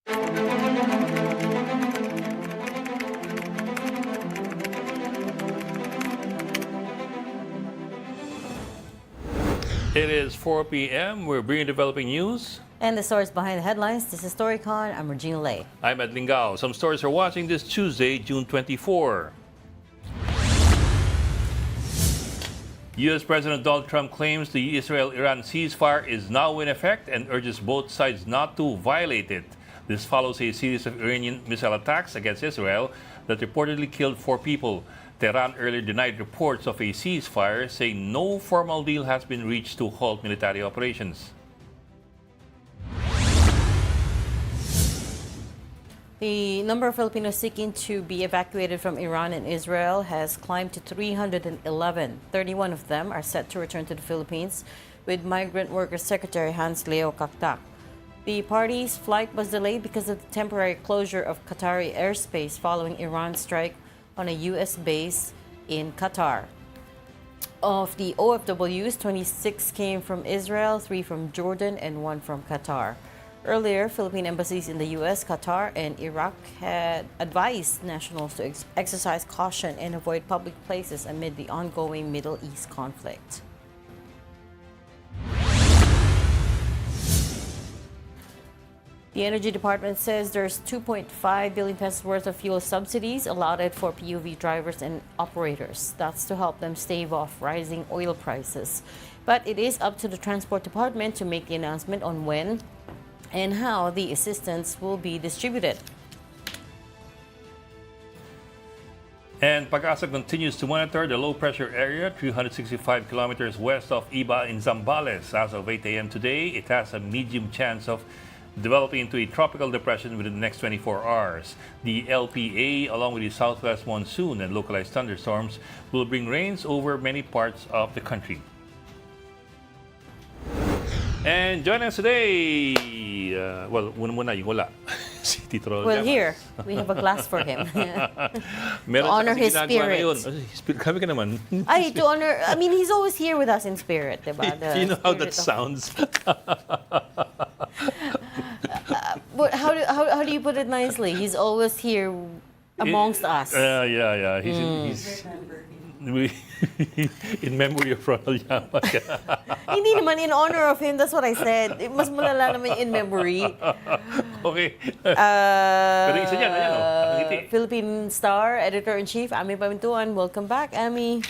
It is 4 p.m. We're bringing developing news. And the stories behind the headlines. This is Storycon. I'm Regina Lay. I'm Ed Lingao. Some stories are watching this Tuesday, June 24. U.S. President Donald Trump claims the Israel-Iran ceasefire is now in effect and urges both sides not to violate it. This follows a series of Iranian missile attacks against Israel that reportedly killed 4 people. Tehran earlier denied reports of a ceasefire, saying no formal deal has been reached to halt military operations. The number of Filipinos seeking to be evacuated from Iran and Israel has climbed to 311. 31 of them are set to return to the Philippines, with Migrant Workers Secretary Hans Leo Kaktak. The party's flight was delayed because of the temporary closure of Qatari airspace following Iran's strike on a U.S. base in Qatar. Of the OFWs, 26 came from Israel, 3 from Jordan, and 1 from Qatar. Earlier, Philippine embassies in the U.S., Qatar, and Iraq had advised nationals to exercise caution and avoid public places amid the ongoing Middle East conflict. The Energy Department says there's 2.5 billion pesos worth of fuel subsidies allotted for PUV drivers and operators. That's to help them stave off rising oil prices. But it is up to the Transport Department to make the announcement on when and how the assistance will be distributed. And Pag-asa continues to monitor the low-pressure area 365 kilometers west of Iba in Zambales. As of 8 a.m. today, it has a medium chance of developing into a tropical depression within the next 24 hours. The LPA, along with the southwest monsoon and localized thunderstorms, will bring rains over many parts of the country. And joining us today, muna yung wala. Si Tito Raul Well, Llamas. here, we have a glass for him. Meron To honor kasi his ginagawa spirit. ngayon. Kami ka naman. Ay, to honor, I mean, he's always here with us in spirit, diba? The You know how that spirit sounds? But how do you put it nicely? He's always here amongst us. Yeah. He's in memory of Ronald Llamas. Hindi naman in honor of him, that's what I said. Mas malala naman in memory. Okay. Pero isa dyan, ayan o. Ngiti. Philippine Star, Editor-in-Chief, Ami Pamintuan. Welcome back, Ami.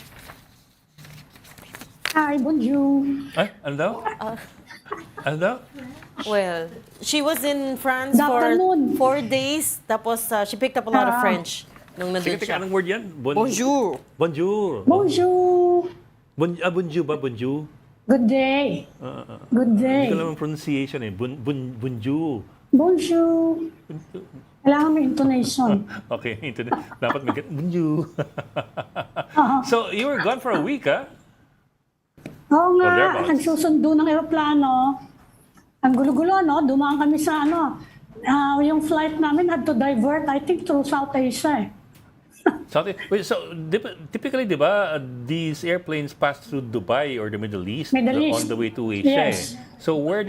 Hi, bonjour. Ay, ano daw? Ano daw? Well, she was in France Good for afternoon. 4 days. Tapos she picked up a lot of French nung nandun Sige, siya. anong word yan? Bonjour. Bonjour. Bonjour. Bonjour ba? Bonjour? Good day. Good Hindi day. ko alam ang pronunciation eh. Bonjour. Bonjour. Kailangan may intonation. Okay, dapat may bonjour. So, you were gone for a week, ha? Oo nga, thereabouts. nagsusundo ng aeroplano. Ang gulo-gulo, no? Dumaan kami sa yung flight namin had to divert, I think, through South Asia. Wait, so typically, di ba, these airplanes pass through Dubai or the Middle East, Middle East. on the way to Asia. Yes. So where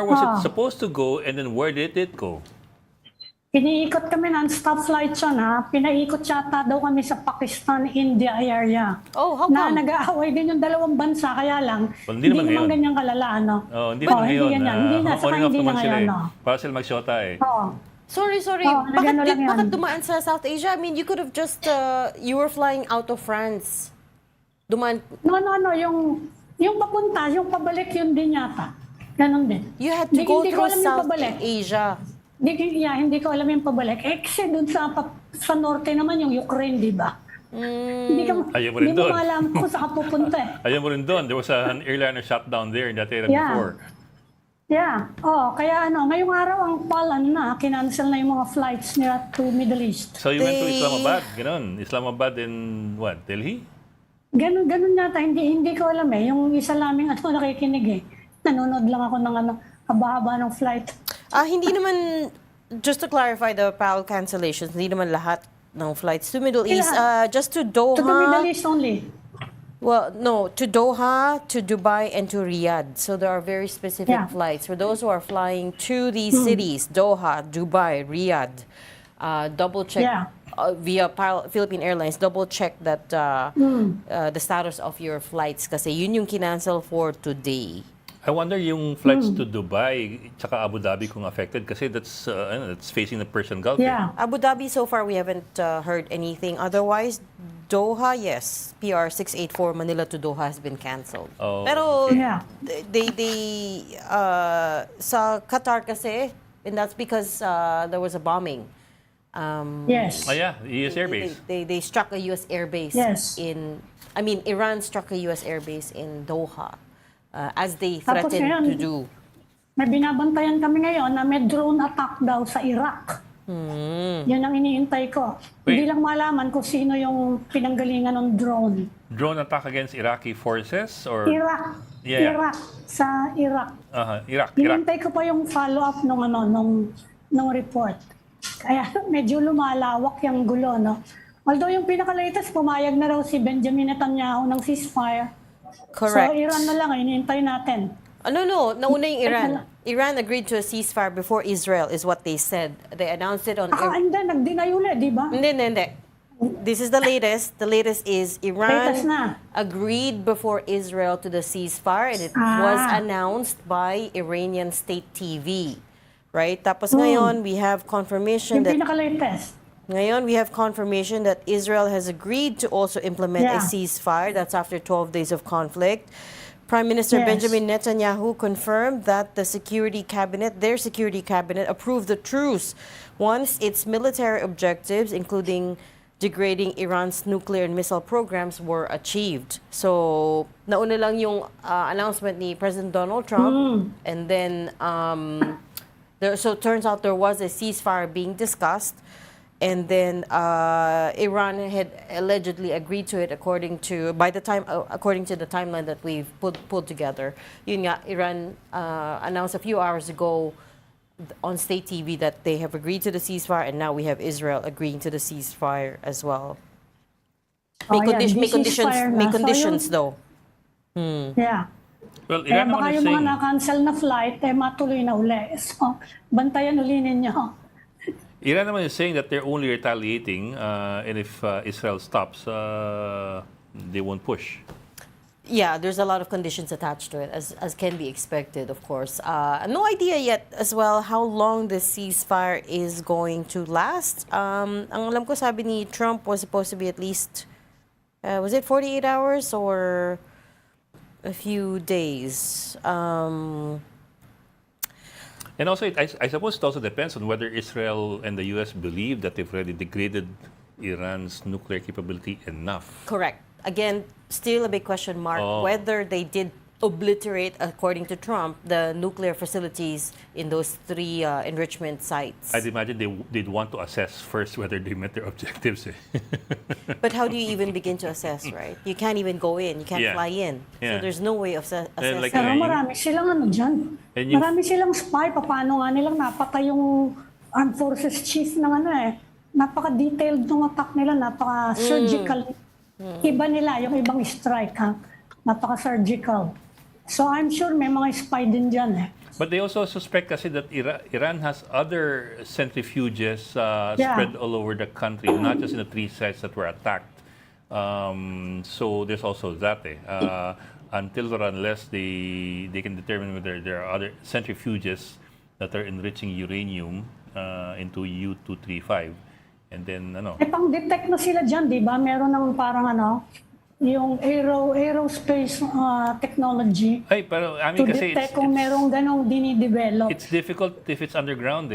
was it supposed to go, and then where did it go? Piniikot kami non-stop flight siya, ha? Pinaikot yata daw kami sa Pakistan, India area. Oh, how Na come? nag-aaway din yung dalawang bansa, kaya lang, Well, hindi naman ngayon. ganyan kalala, ano? Oh, hindi na ngayon. Hindi ganyan. Hindi na, On saka and off hindi na naman sila ngayon, eh. no? Para sila magsyota eh. Oo. Sorry. Oh, nagano lang yan. Bakit dumaan sa South Asia? I mean, you could have just, you were flying out of France. Dumaan, No, yung papunta, yung pabalik yun din yata. Ganon din. you had to go Hindi ko through alam yung South pabalik. Asia. Hindi ko alam yung pabalik. Eh, kasi dun sa norte naman yung Ukraine, di ba? Ayaw mo rin Hindi mo doon. alam kung saan ka pupunta eh. Ayaw mo rin doon. There was an airliner shutdown there in that area Yeah. before. Yeah. Kaya ngayong araw ang kinancel na yung mga flights nila to Middle East. So you went to Islamabad, ganon. Islamabad and what, Delhi? Ganun yata. Hindi ko alam eh. Yung isa laming nakikinig eh. Nanonood lang ako ng haba-haba ng flight. Hindi naman, just to clarify the PAL cancellations, hindi naman lahat ng flights to Middle East. Just to Doha. To the Middle East only. Well, no, to Doha, to Dubai, and to Riyadh. So there are very specific Yeah. flights. For those who are flying to these cities, Doha, Dubai, Riyadh, double check Yeah. via Philippine Airlines, double check that the status of your flights kasi yun yung kinancel for today. I wonder yung flights to Dubai tsaka Abu Dhabi kung affected kasi that's facing the Persian Gulf. Yeah. Abu Dhabi, so far, we haven't heard anything. Otherwise, Doha, yes. PR 684 Manila to Doha has been canceled. Oh, Pero Yeah. sa Qatar kasi, and that's because there was a bombing. Yes. Oh yeah, US airbase. They struck a U.S. airbase Yes. Iran struck a U.S. airbase in Doha as they Tapos threatened ngayon, to do. May binabantayan kami ngayon na may drone attack daw sa Iraq. Yan ang iniintay ko. Wait. Hindi lang malaman kung sino yung pinanggalingan ng drone. Drone attack against Iraqi forces or Iraq. Yeah. Iraq. Sa Iraq. Iraq. Hinintay ko pa yung follow-up nung report. Kaya medyo lumalawak yung gulo, no? Although yung pinaka-latest, pumayag na raw si Benjamin Netanyahu ng ceasefire. Correct. So Iran na lang, hinintay natin. No. Nauna yung Iran. Iran agreed to a ceasefire before Israel, is what they said. They announced it on... And then, nag-deny ulit, di ba? Hindi. This is the latest. The latest is Latest Iran na. agreed before Israel to the ceasefire, and it was announced by Iranian state TV. Right? Tapos ngayon, we have confirmation Yung that... pinaka-latest. Ngayon, we have confirmation that Israel has agreed to also implement a Yeah. ceasefire. That's after 12 days of conflict. Prime Minister Yes. Benjamin Netanyahu confirmed that their security cabinet, approved the truce once its military objectives, including degrading Iran's nuclear and missile programs, were achieved. So, nauna lang yung announcement ni President Donald Trump, and then so it turns out there was a ceasefire being discussed. And then Iran had allegedly agreed to it according to the timeline that we've pulled together. Yun nga, Iran announced a few hours ago on state TV that they have agreed to the ceasefire, and now we have Israel agreeing to the ceasefire as well. May conditions though. Yeah. Well, Kaya Iran baka naman is yung mga saying, na-cancel na flight, matuloy na uli. So, bantayan uli ninyo. Iran naman is saying that they're only retaliating, and if Israel stops, they won't push. Yeah, there's a lot of conditions attached to it, as can be expected, of course. No idea yet as well how long the ceasefire is going to last. Ang alam ko, sabi ni Trump, was supposed to be at least, was it 48 hours or a few days? And also, I suppose it also depends on whether Israel and the U.S. believe that they've already degraded Iran's nuclear capability enough. Correct. Again, still a big question mark whether they did obliterate, according to Trump, the nuclear facilities in those 3 enrichment sites. I'd imagine they'd want to assess first whether they met their objectives. But how do you even begin to assess, right? You can't even go in. You can't Yeah. fly in. Yeah. So there's no way of assessing. like, Pero marami silang dyan. And you- Marami silang spy. Paano nga nilang napatay yung armed forces chief ng Napaka-detailed ng attack nila. Napaka-surgical. Iba nila, yung ibang strike. Napaka-surgical. So I'm sure may mga spy din dyan. But they also suspect kasi that Iran has other centrifuges spread all over the country, not just in the 3 sites that were attacked. So there's also that. Until or unless they can determine whether there are other centrifuges that are enriching uranium into U-235. And then, Pang-detect na sila dyan, di ba? Meron ng parang yung aerospace technology pero I to mean kasi detect kung merong ganong dinidevelop. it's difficult if it's underground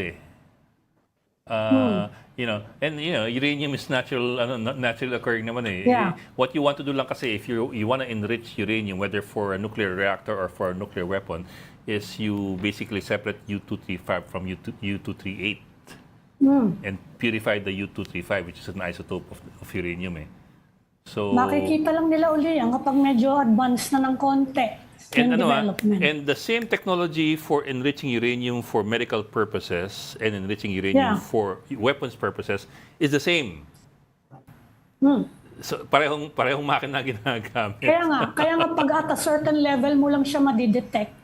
uranium is naturally occurring naman Yeah. What you want to do lang kasi if you want to enrich uranium, whether for a nuclear reactor or for a nuclear weapon, is you basically separate U-235 from U-238 and purify the U-235, which is an isotope of uranium. So, Makikita lang nila uli yan kapag medyo advanced na ng konti yung development. and the same technology for enriching uranium for medical purposes and enriching uranium for weapons purposes is the same. So, parehong makina ginagamit. Kaya nga pag at a certain level mo lang siya madidetect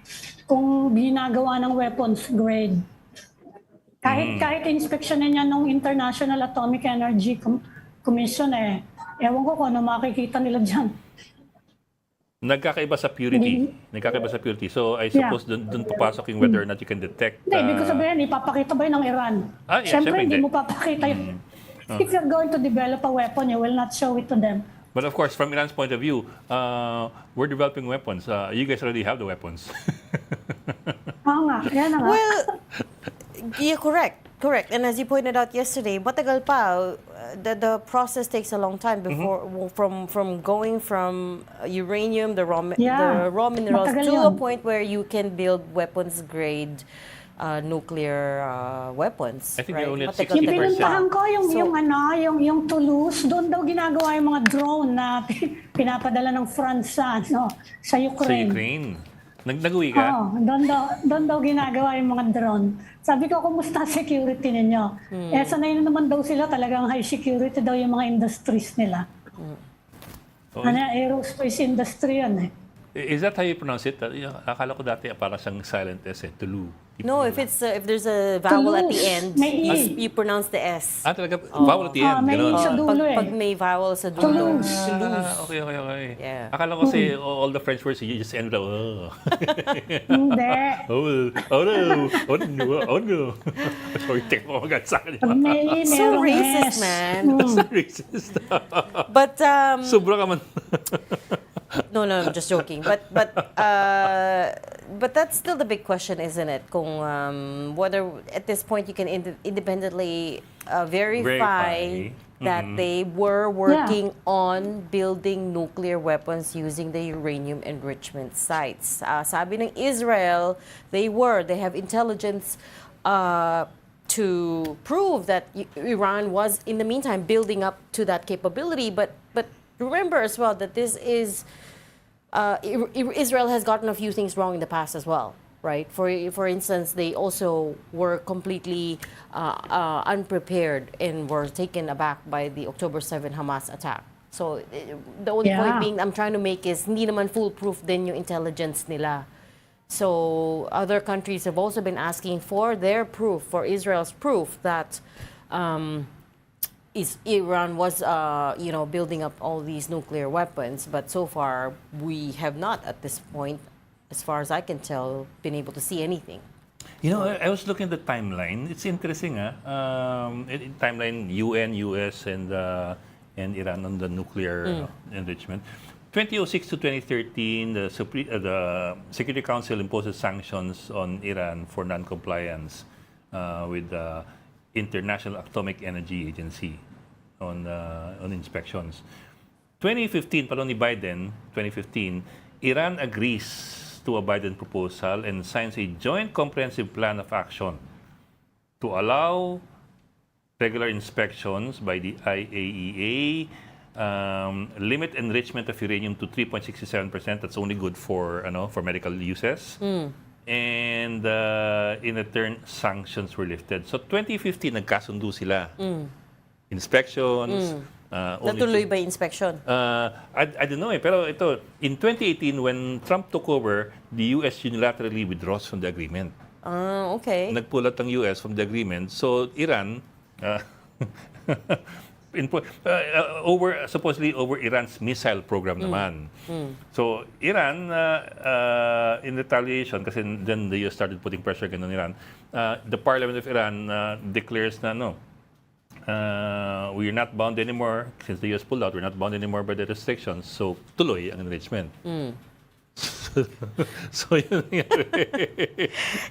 kung ginagawa ng weapons grade. Kahit inspeksyonin niya ng International Atomic Energy Commission ewan ko kung ano makikita nila dyan. Nagkakaiba sa purity. So, I suppose dun papasok yung whether or not you can detect. Hindi, ibig ko sabihin, ipapakita ba yun ng Iran? Siyempre, hindi mo papakita yun. If you're going to develop a weapon, you will not show it to them. But of course, from Iran's point of view, we're developing weapons. You guys already have the weapons. Oo nga, yan na nga. Well, yeah, correct. And as you pointed out yesterday, matagal pa. The process takes a long time before from going from uranium, the raw minerals, matagal to yun. a point where you can build weapons grade nuclear weapons. I think right? you're only at Matagal 60%. pa. Pinuntahan ko yung Toulouse, doon daw ginagawa yung mga drone na pinapadala ng France sa Ukraine. Sa Ukraine. Nag-uwi ka? Oo, doon daw ginagawa yung mga drone. Sabi ko, kumusta security ninyo? Sanay na naman daw sila, talagang high security daw yung mga industries nila. Aerospace industry yan Is that how you pronounce it? Akala ko dati para siyang silent S Tulu. No, if there's a vowel at the Toulouse. end, May E. you pronounce the S. Talaga, vowel at the end. may Ganun. E sa dulo Pag may vowel sa dulo. Toulouse. Okay. Yeah. Akala ko kasi all the French words, you just end up, Hindi. oh no. Sorry, take mo agad sa akin. Pag may E, So merong racist, S. man. So racist. But Sobra ka man. no, I'm just joking. But that's still the big question, isn't it? Kung whether at this point you can independently verify that they were working on building nuclear weapons using the uranium enrichment sites. Sabi ng Israel, they have intelligence to prove that Iran was in the meantime building up to that capability. But remember as well that this is Israel has gotten a few things wrong in the past as well, right? For instance, they also were completely unprepared and were taken aback by the October 7 Hamas attack. So the only point being I'm trying to make is hindi naman foolproof din yung intelligence nila. So other countries have also been asking for their proof, for Israel's proof that Iran was, building up all these nuclear weapons, but so far we have not, at this point, as far as I can tell, been able to see anything. I was looking at the timeline. It's interesting, timeline UN, US, and Iran on the nuclear enrichment. 2006 to 2013, the Security Council imposes sanctions on Iran for non-compliance with the International Atomic Energy Agency on inspections. 2015, pa ni Biden, 2015, Iran agrees to a Biden proposal and signs a joint comprehensive plan of action to allow regular inspections by the IAEA, limit enrichment of uranium to 3.67%. That's only good for medical uses. And in return, sanctions were lifted. So 2015, nagkasundo sila. Inspections. Natuloy ba yung inspection? I don't know pero ito, in 2018, when Trump took over, the US unilaterally withdraws from the agreement. Okay. Nagpull out ang US from the agreement. So Iran, supposedly over Iran's missile program naman. So Iran, in retaliation, kasi then the US started putting pressure again on Iran, the Parliament of Iran declares na we're not bound anymore, since the US pulled out, we're not bound anymore by the restrictions, so tuloy ang enrichment. So yun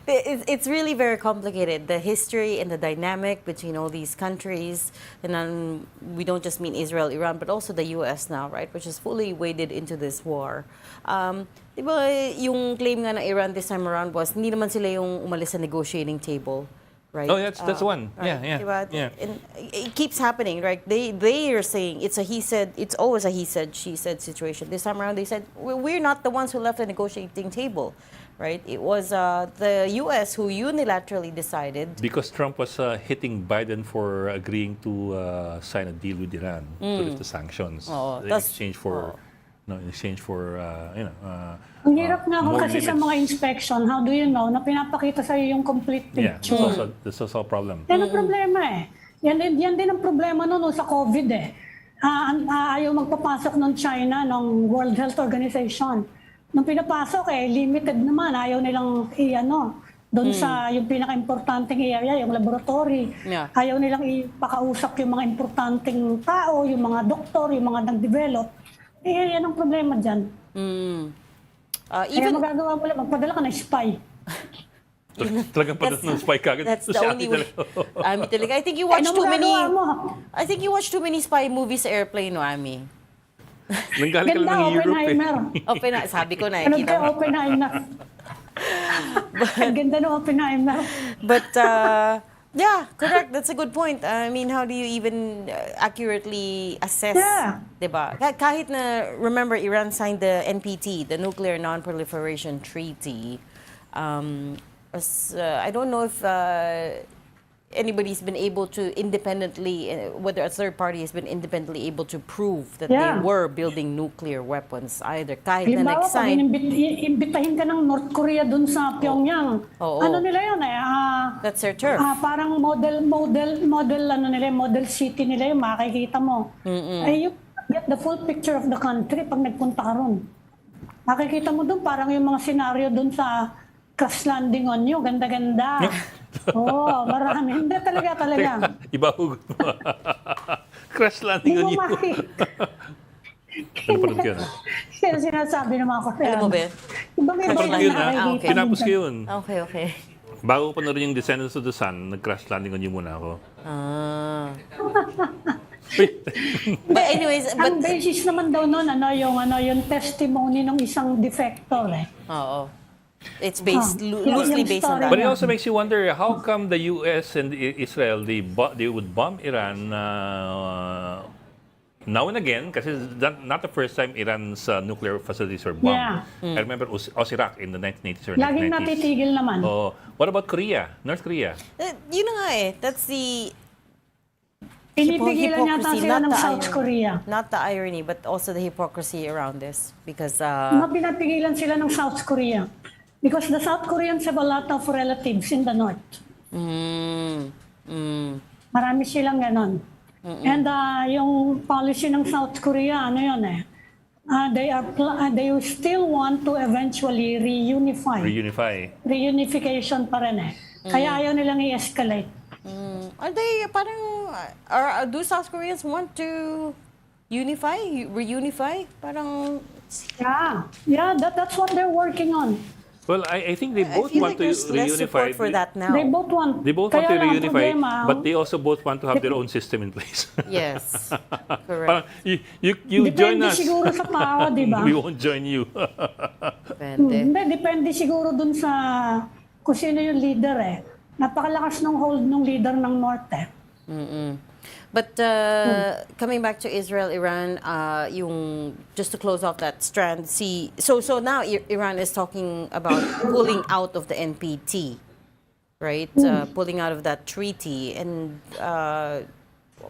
it's really very complicated, the history and the dynamic between all these countries, and then we don't just mean Israel, Iran, but also the US now, right, which is fully waded into this war. Diba yung claim nga ng Iran this time around was hindi naman sila yung umalis sa negotiating table, right? Oh, that's one. Right? Yeah. And it keeps happening, right? They are saying it's always a he said, she said situation. This time around they said we're not the ones who left the negotiating table, right? It was the U.S. who unilaterally decided. Because Trump was hitting Biden for agreeing to sign a deal with Iran to lift the sanctions Oo, in tas- exchange for Ang hirap nga more kasi sa limits. mga inspection, how do you know, na pinapakita sa'yo yung complete Yeah, picture. that's also a problem. Yan ang problema eh. Yan din ang problema noon sa COVID eh. Ayaw magpapasok ng China, ng World Health Organization. Nung pinapasok limited naman. Ayaw nilang doon sa yung pinaka-importanting area, yung laboratory. Yeah. Ayaw nilang ipakausap yung mga importanteng tao, yung mga doktor, yung mga nag-develop. Yan ang problema dyan. Kaya Even magagawa mo lang, magpadala ka ng spy. Talagang pa ng spy kagad. that's the Si only Ate way. talaga. Talaga. I think you watch Ano too many. magagawa mo? I think you watch too many spy movies sa airplane, no, Ami? Nanggaling ka Ganda, lang ng Europe eh. Oppenheimer. Sabi ko na, Ano kita ka, mo. Oppenheimer? Ang ganda ng Oppenheimer. But yeah, correct. That's a good point. I mean, how do you even accurately assess, Yeah. 'di ba? Kahit na remember Iran signed the NPT, the Nuclear Non-Proliferation Treaty. I don't know if anybody's been able to independently, whether a third party has been independently able to prove that they Yeah. were building nuclear weapons either. Kahit na Halimbawa, pag nag-sign. imbitahin ka ng North Korea dun sa Pyongyang, Oo. ano nila yun That's their turf. parang model city nila yung makikita mo. You get the full picture of the country pag nagpunta ka ron. Makikita mo dun parang yung mga senaryo dun sa Crash Landing on You, ganda-ganda. Marami. Hindi talaga. Iba hugot mo. Crash landing on Hindi you. mo makikita. Napanood ko yun. Yan ang sinasabi ng mga Koreano. Alam mo ba? Ibang Napanood ko yun, ha? Okay. Pinapos ko yun. Okay. Bago ko panoorin yung Descendants of the Sun, nag-crash landing on you muna ako. But anyways, Ang basis naman daw nun, yung testimony ng isang defector Oo. It's based loosely yung based on story. that. But it also makes you wonder, how come the US and Israel, they would bomb Iran now and again, kasi not the first time Iran's nuclear facilities were bombed. Yeah. I remember Iraq in the 1980s or Laging 1990s. natitigil naman. Oh, what about Korea? North Korea? Yun na nga that's the Pinipigilan yata hypocrisy, sila not ng the South irony. Korea. Not the irony, but also the hypocrisy around this. Because, Pinapigilan sila ng South Korea. Because the South Koreans have a lot of relatives in the North. Marami silang ganon. And yung policy ng South Korea, they still want to eventually reunify. Reunification pa rin Kaya ayaw nilang i-escalate. are they parang, do South Koreans want to reunify? Parang, Yeah, that's what they're working on. Well, I think they both I feel want like to there's less support reunify. for that now. They both want. They both want to Kaya lang ang reunify, problema, but they also both want to have their own system in place. Yes, Parang, correct. you join depende us. siguro sa tao, di ba? We won't join you. Depende. Hindi, depende siguro dun sa kung sino yung leader Napakalakas ng hold ng leader ng North But coming back to Israel, Iran, just to close off that strand, so now Iran is talking about pulling out of the NPT, right? Pulling out of that treaty, and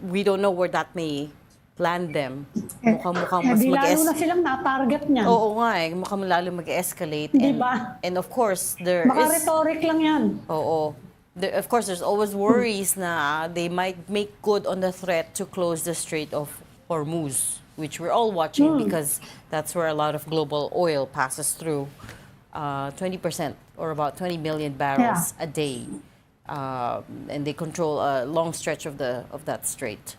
we don't know where that may land them. Mukhang mas Di lalo na silang na-target niyan. Oo nga mukhang lalo mag-escalate. Di ba? And of course, there Baka is... rhetoric lang yan. Oo. Of course, there's always worries na they might make good on the threat to close the Strait of Hormuz, which we're all watching because that's where a lot of global oil passes through. 20% or about 20 million barrels a day. And they control a long stretch of that strait.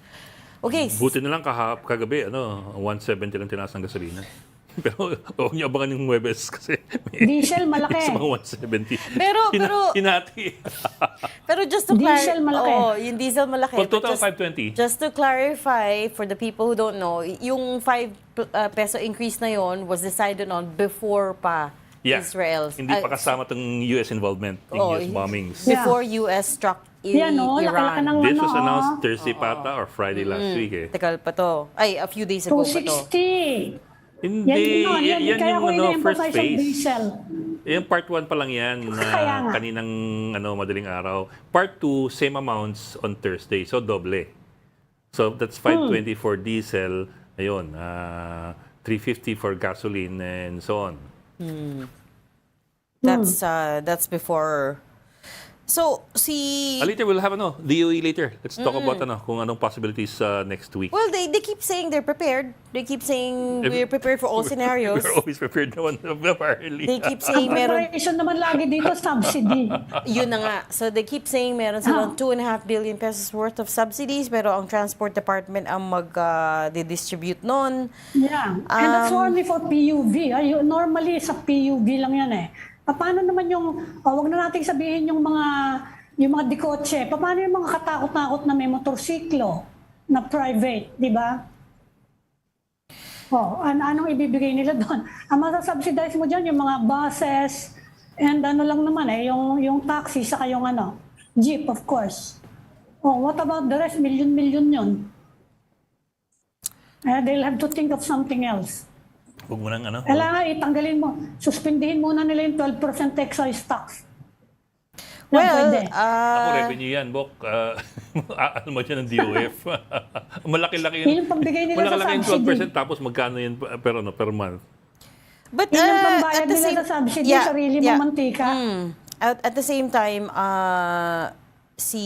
Okay. Buti na lang kagabi, 170 lang tinaas ng gasolina. Pero huwag niyo abangan yung Huwebes kasi may Diesel malaki. sa mga 170. Pero Hinati. Pero just to Diesel malaki. yung diesel malaki. Well, total But 520. Just to clarify for the people who don't know, yung 5 peso increase na yon was decided on before pa Israel's. Hindi pa kasama tong US involvement, yung US bombings. Before US struck Yan laka Iran. ng This was announced Thursday pata or Friday last week Tagal pa to. Ay, a few days ago pa to. 260. Hindi, yan kaya yung ko ina-emphasize first ang phase. diesel. Yung part 1 pa lang yan Kaya na nga. kaninang madaling araw. Part 2, same amounts on Thursday. So, doble. So, that's 520 for diesel. Ayun, 350 for gasoline and so on. That's before. So, Later, we'll have DOE later. Let's talk about kung anong possibilities next week. well, they keep saying they're prepared. They keep saying we're prepared for all scenarios. We're always prepared naman, apparently. They keep Ang saying meron. preparation naman lagi dito, subsidy. Yun na nga. So they keep saying meron silang 2.5 billion pesos worth of subsidies, pero ang Transport Department ang mag-distribute nun. Yeah. And that's only for PUV. Normally, sa PUV lang yan eh. Paano naman wag na nating sabihin yung mga dikotse. Paano yung mga katakot-takot na may motorsiklo na private, di ba? Anong ibibigay nila doon? Ang masasubsidize mo dyan, yung mga buses, and lang naman yung taxi, saka yung jeep, of course. What about the rest? Million yun. They'll have to think of something else. Huwag mo nang Kailangan itanggalin mo, suspindihin muna nila yung 12% excise tax. Well, Ako, revenue yan, Bok. Alam mo dyan ng DOF. Malaki-laki Yun yung pambigay nila sa Malaki-laki subsidy. yung 12%, tapos magkano yun per month? but Yun yung at pambayad the nila same, sa subsidy, sarili mong mantika. At the same time, si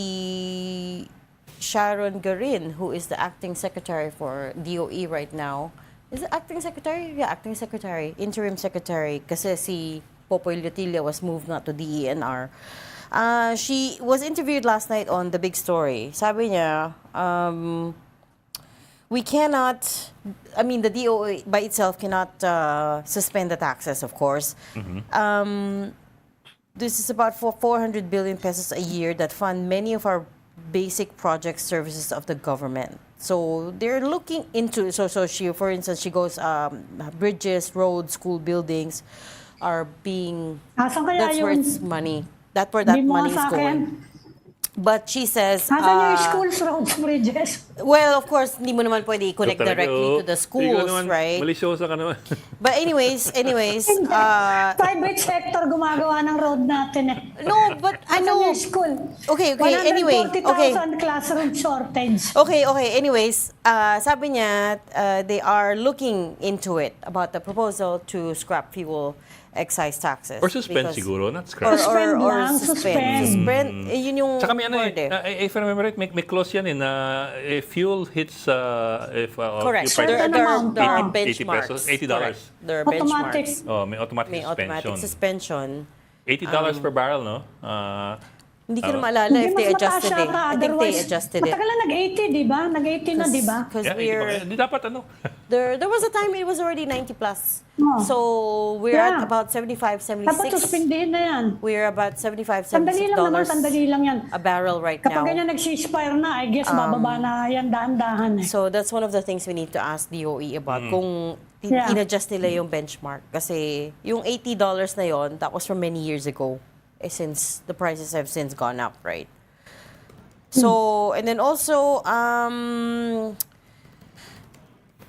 Sharon Garin, who is the acting secretary for DOE right now, is it acting secretary? Yeah, acting secretary, interim secretary, kasi si Popoy Lutilla was moved not to DENR. She was interviewed last night on The Big Story. Sabi niya, we cannot, the DOE by itself cannot suspend the taxes, of course. This is about 400 billion pesos a year that fund many of our basic project services of the government. So they're looking into, so she, for instance, she goes, bridges, roads, school buildings are being, Asan kaya that's where yun? it's money. That's where that Di mo money is sa akin. going. But she says, Asan yung schools, roads, bridges? well, of course, hindi mo naman pwede i-connect Talaga, directly to the Ikaw schools, naman, right? Malisyosa ka naman. But anyways, Private sector gumagawa ng road natin eh. no, but Asan ano, yung school? okay, anyway, 140,000 classroom shortage. Okay, anyways, sabi niya, they are looking into it about the proposal to scrap fuel excise taxes. Or suspend Because- siguro, not scrap. Suspend lang, suspend. suspend. Yun yung Tsaka may word eh. if I remember right, may clause yan na if fuel hits, Correct. fuel price, Certain amount, There are 80 benchmarks. pesos, $80. Correct. There are Automatic. benchmarks. May automatic May suspension. automatic suspension. $80 per barrel, no? Hindi ko na maalala if they mas mataas adjusted it. yata, I think they otherwise, adjusted it. matagal na nag-80, di ba? Nag-80 na, di ba? Because Yeah, we're... hindi dapat There was a time it was already 90 plus. Oh. So we're Yeah. at about 75, 76. Dapat suspindihin na yan. We're about 75, Sandali 76 lang naman, dollars sandali lang yan. a barrel right Kapag now. ganyan nag-ceasefire na, I guess bababa na yan dahan-dahan eh. So that's one of the things we need to ask DOE about. Kung Yeah. in-adjust nila yung benchmark. Kasi yung $80 na yon, that was from many years ago. Since the prices have since gone up, right? So, and then also,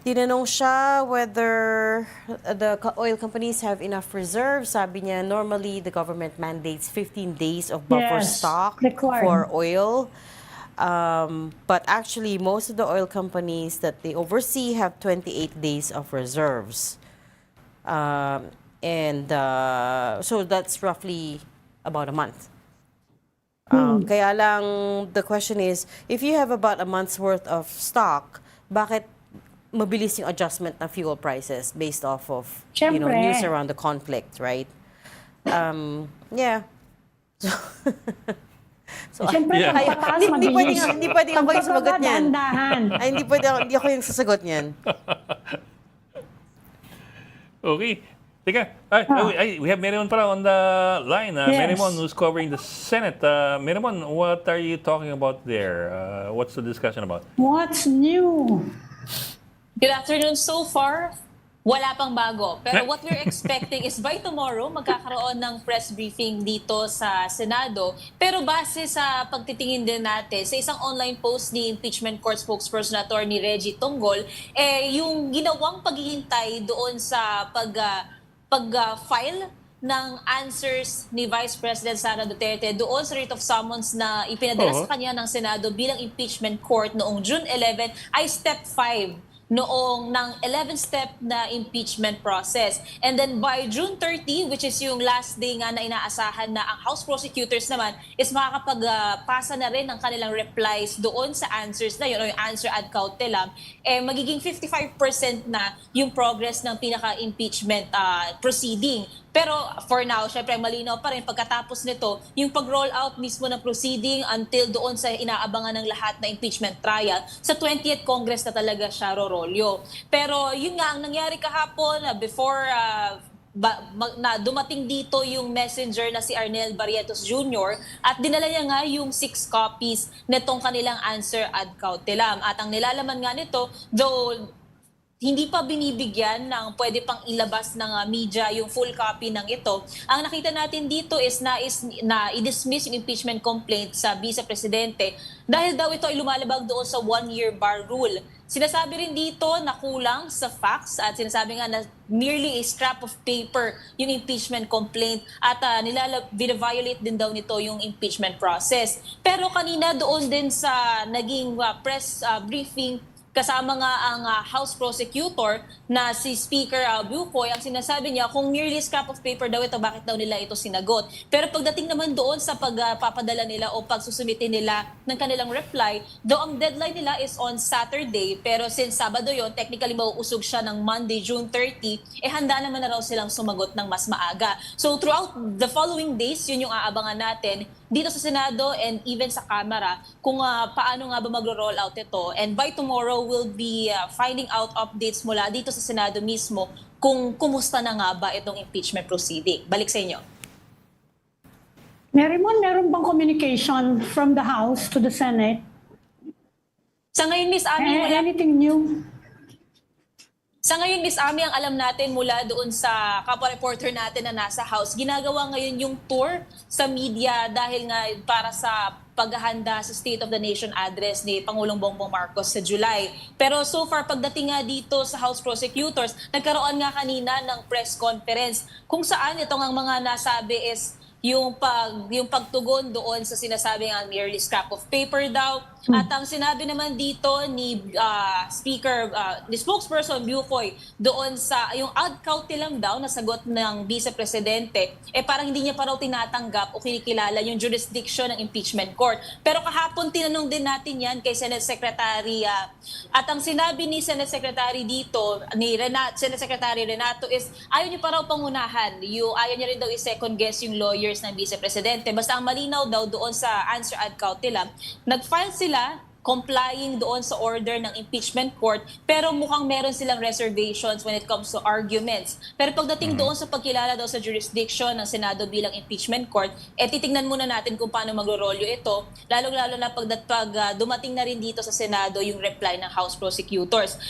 tinanong siya whether the oil companies have enough reserves. Sabi niya, normally the government mandates 15 days of buffer Yes, stock required. for oil. But actually, most of the oil companies that they oversee have 28 days of reserves. So that's roughly about a month. Kaya lang, the question is, if you have about a month's worth of stock, bakit mabilis yung adjustment ng fuel prices based off of Siyempre. news around the conflict, right? Yeah. So, Siyempre, Yeah. pag pataas, hindi mabilis. pwedeng ako yung sumagot Pag niyan. dahan-dahan. Ay, hindi ako yung sasagot niyan. Okay. Teka, we have Merimon pala on the line. Yes. Merimon, who's covering the Senate. Merimon, what are you talking about there? What's the discussion about? What's new? Good afternoon. So far, wala pang bago. Pero what we're expecting is by tomorrow, magkakaroon ng press briefing dito sa Senado. Pero base sa pagtitingin din natin, sa isang online post ni Impeachment Court spokesperson Attorney Reggie Tonggol, yung ginawang paghihintay doon sa pag-file ng answers ni Vice President Sara Duterte doon sa writ of summons na ipinadala Oo. sa kanya ng Senado bilang impeachment court noong June 11 ay step 5 noong ng 11-step na impeachment process. And then by June 30, which is yung last day nga na inaasahan na ang House prosecutors naman is makakapagpasa na rin ng kanilang replies doon sa answers na yun o yung answer ad cautelam, magiging 55% na yung progress ng pinaka-impeachment proceeding. Pero for now, syempre malinaw pa rin pagkatapos nito, yung pag-roll out mismo ng proceeding until doon sa inaabangan ng lahat na impeachment trial, sa 20th Congress na talaga siya rorolyo. Pero yun nga, ang nangyari kahapon, before na dumating dito yung messenger na si Arnel Barrientos Jr. at dinala niya nga yung 6 copies nitong kanilang answer ad cautelam. At ang nilalaman nga nito, though hindi pa binibigyan ng pwede pang ilabas ng media yung full copy ng ito. Ang nakita natin dito is na i-dismiss yung impeachment complaint sa vice-presidente dahil daw ito ay lumalabag doon sa 1-year bar rule. Sinasabi rin dito na kulang sa facts at sinasabi nga na merely a scrap of paper yung impeachment complaint at violate din daw nito yung impeachment process. Pero kanina doon din sa naging press briefing, kasama nga ang House Prosecutor na si Speaker Bucoy, ang sinasabi niya kung merely scrap of paper daw ito, bakit daw nila ito sinagot. Pero pagdating naman doon sa pagpapadala nila o pagsusumite nila ng kanilang reply, though ang deadline nila is on Saturday, pero since Sabado yon, technically mauusog siya ng Monday, June 30, handa naman na raw silang sumagot ng mas maaga. So throughout the following days, yun yung aabangan natin dito sa Senado and even sa Kamara kung paano nga ba magro-roll out ito. And by tomorrow, we'll be finding out updates mula dito sa Senado mismo kung kumusta na nga ba itong impeachment proceeding. Balik sa inyo. Meron bang communication from the House to the Senate? Sa ngayon, Miss Ami, Anything new? Sa ngayon, Miss Ami, ang alam natin mula doon sa kapwa-reporter natin na nasa House, ginagawa ngayon yung tour sa media dahil nga para sa paghahanda sa State of the Nation address ni Pangulong Bongbong Marcos sa July. Pero so far, pagdating nga dito sa House Prosecutors, nagkaroon nga kanina ng press conference kung saan itong ang mga nasabi is yung pagtugon doon sa sinasabing merely scrap of paper daw. At ang sinabi naman dito ni ni spokesperson Bucoy doon sa yung ad cautelam daw na sagot ng vice-presidente, parang hindi niya pa raw tinatanggap o kinikilala yung jurisdiction ng impeachment court. Pero kahapon tinanong din natin yan kay Senate Secretary at ang sinabi ni Senate Secretary dito, Senate Secretary Renato is ayaw niya pa raw pangunahan. Ayaw niya rin daw i-second guess yung lawyers ng vice-presidente. Basta ang malinaw daw doon sa answer ad cautelam, nag-file sila complying doon sa order ng impeachment court, pero mukhang meron silang reservations when it comes to arguments. Pero pagdating doon sa pagkilala daw sa jurisdiction ng Senado bilang impeachment court, titignan muna natin kung paano magro-rolyo ito, lalong-lalo na pag dumating na rin dito sa Senado yung reply ng House Prosecutors.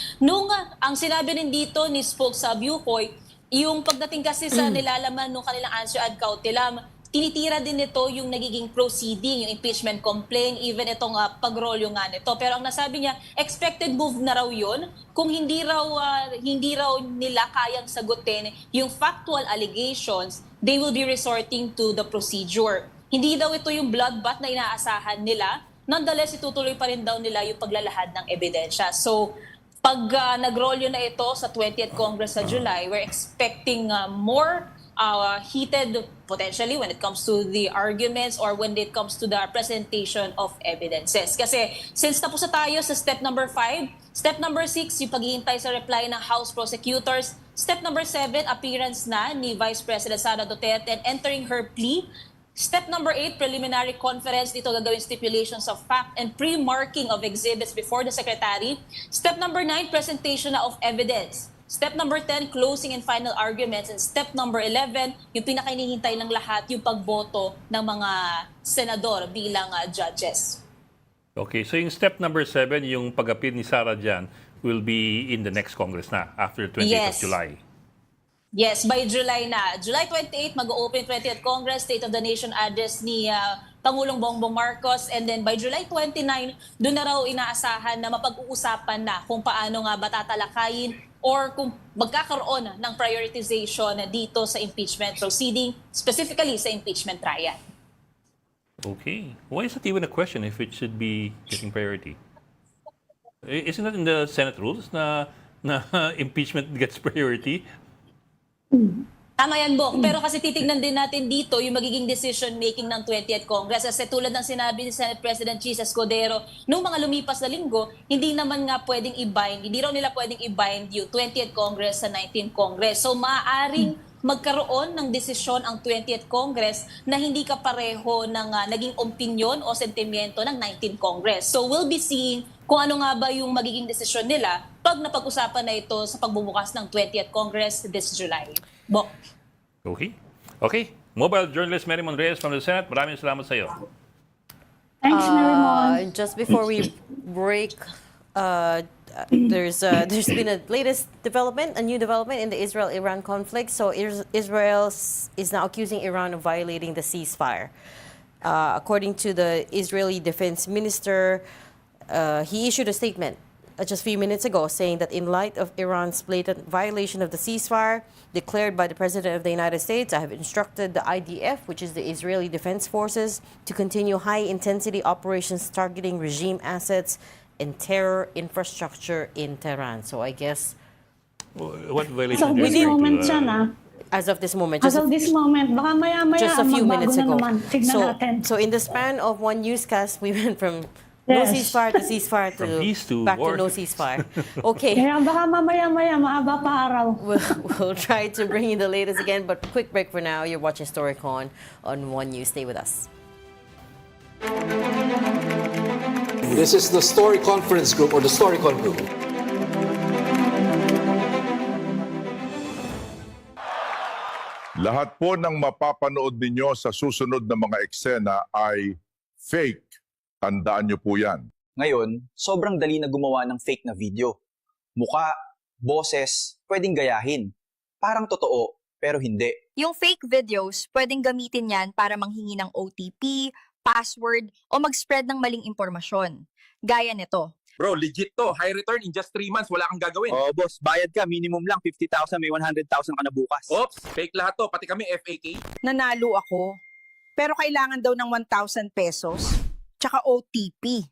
Ang sinabi rin dito ni Spokes Bucoy, yung pagdating kasi sa nilalaman ng kanilang answer ad cautelam, tinitira din nito yung nagiging proceeding, yung impeachment complaint, even itong pag-rolyo nga nito. Pero ang nasabi niya, expected move na raw yun kung hindi raw nila kayang sagutin yung factual allegations, they will be resorting to the procedure. Hindi daw ito yung bloodbath na inaasahan nila, nonetheless itutuloy pa rin daw nila yung paglalahad ng ebidensya. So pag nag-rolyo na ito sa 20th Congress sa July, we're expecting more heated potentially when it comes to the arguments or when it comes to the presentation of evidences. Kasi since tapos na tayo sa step number 5, step number 6, yung paghihintay sa reply ng House Prosecutors, step number 7, appearance na ni Vice President Sara Duterte and entering her plea. Step number 8, preliminary conference. Dito gagawin stipulations of fact and pre-marking of exhibits before the Secretary. Step number 9, presentation na of evidence. Step number 10, closing and final arguments. And step number 11, yung pinakainihintay ng lahat, yung pagboto ng mga senador bilang judges. Okay, so yung step number 7, yung pag-appeal ni Sara dyan, will be in the next Congress na, after 20th of July. Yes, by July na. July 28, mag-open 20th Congress, State of the Nation address ni Pangulong Bongbong Marcos, and then by July 29, doon na raw inaasahan na mapag-uusapan na kung paano nga ba tatalakayin or kung magkakaroon ng prioritization dito sa impeachment proceeding, specifically sa impeachment trial. Okay. Why is that even a question if it should be getting priority? Isn't that in the Senate rules na impeachment gets priority? Tama yan, Bong. Pero kasi titignan din natin dito yung magiging decision-making ng 20th Congress. Kasi tulad ng sinabi ni Senate President Chis Escudero, nung mga lumipas na linggo, hindi naman nga pwedeng i-bind, hindi raw nila pwedeng i-bind yung 20th Congress sa 19th Congress. So maaaring magkaroon ng desisyon ang 20th Congress na hindi kapareho ng naging opinyon o sentimiento ng 19th Congress. So we'll be seeing kung ano nga ba yung magiging desisyon nila pag napag-usapan na ito sa pagbubukas ng 20th Congress this July. Bo. Okay. Okay. Mobile journalist Mary Monreyes from the Senate, maraming salamat sa iyo. Thanks, Marimon. Just before we break, there's been a latest development, a new development in the Israel-Iran conflict. So Israel is now accusing Iran of violating the ceasefire. According to the Israeli defense minister, he issued a statement just a few minutes ago saying that in light of Iran's blatant violation of the ceasefire declared by the President of the United States, I have instructed the IDF, which is the Israeli Defense Forces, to continue high-intensity operations targeting regime assets and terror infrastructure in Tehran. So I guess What violation So, do you this refer moment to? siya na. as of this moment, As of this moment, baka maya-maya, just a few magbago minutes na ago. naman. Tignan natin. So in the span of one newscast, we went from no Yes. ceasefire to ceasefire to From peace to back war. to no ceasefire. Okay. Kaya baka mamaya-maya, mahaba pa araw. We'll try to bring you the latest again, but quick break for now. You're watching Storycon on One News. Stay with us. This is the Story Conference Group or the Storycon Group. Lahat po ng mapapanood ninyo sa susunod na mga eksena ay fake. Tandaan nyo po yan. Ngayon, sobrang dali na gumawa ng fake na video. Muka, boses, pwedeng gayahin. Parang totoo, pero hindi. Yung fake videos, pwedeng gamitin yan para manghingi ng OTP, password, o mag-spread ng maling impormasyon. Gaya nito. Bro, legit to. High return in just 3 months. Wala kang gagawin. Oh, boss, bayad ka. Minimum lang 50,000, may 100,000 ka na bukas. Oops, fake lahat to. Pati kami FAK. Nanalo ako. Pero kailangan daw ng 1,000 pesos. Tsaka OTP.